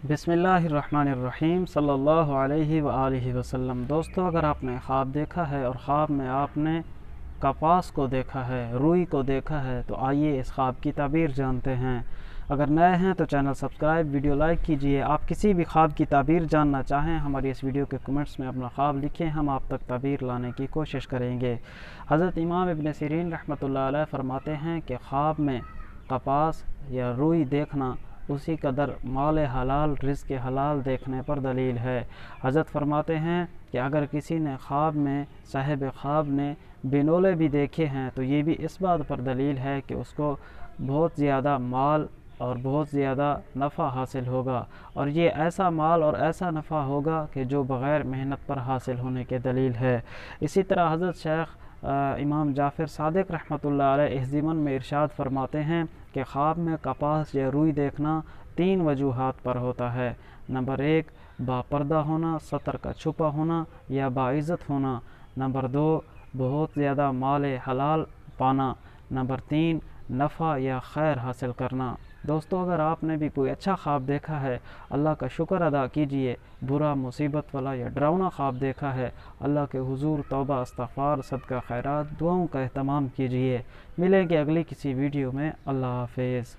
बिस्मिल्लाहिर्रहमानिर्रहीम सल्लल्लाहु अलैहि वआलिहि वसल्लम। दोस्तों, अगर आपने ख्वाब देखा है और ख्वाब में आपने कपास को देखा है, रुई को देखा है, तो आइए इस ख्वाब की ताबीर जानते हैं। अगर नए हैं तो चैनल सब्सक्राइब, वीडियो लाइक कीजिए। आप किसी भी ख्वाब की ताबीर जानना चाहें, हमारी इस वीडियो के कमेंट्स में अपना ख्वाब लिखें, हम आप तक ताबीर लाने की कोशिश करेंगे। हज़रत इमाम इब्न सिरीन रहमतुल्लाह अलैह फरमाते हैं कि ख्वाब में कपास या रुई देखना उसी कदर माल हलाल, रिज़्क़ हलाल देखने पर दलील है। हज़रत फरमाते हैं कि अगर किसी ने ख्वाब में, साहिब ख्वाब ने बिनोले भी देखे हैं, तो ये भी इस बात पर दलील है कि उसको बहुत ज़्यादा माल और बहुत ज़्यादा नफ़ा हासिल होगा, और ये ऐसा माल और ऐसा नफ़ा होगा कि जो बग़ैर मेहनत पर हासिल होने के दलील है। इसी तरह हज़रत शेख इमाम जाफ़र सादिक रहमतुल्लाह अलैह इस ज़िमन में इरशाद फरमाते हैं कि ख्वाब में कपास या रुई देखना 3 वजूहात पर होता है। नंबर 1, बापर्दा होना, सतर का छुपा होना या बाइज़्ज़त होना। नंबर 2, बहुत ज़्यादा माल हलाल पाना। नंबर 3, नफ़ा या खैर हासिल करना। दोस्तों, अगर आपने भी कोई अच्छा ख्वाब देखा है, अल्लाह का शुक्र अदा कीजिए। बुरा, मुसीबत वाला या डरावना ख्वाब देखा है, अल्लाह के हुजूर तौबा, इस्तग़फ़ार, सदका खैरात, दुआओं का एहतमाम कीजिए। मिलेंगे अगली किसी वीडियो में। अल्लाह हाफ़िज़।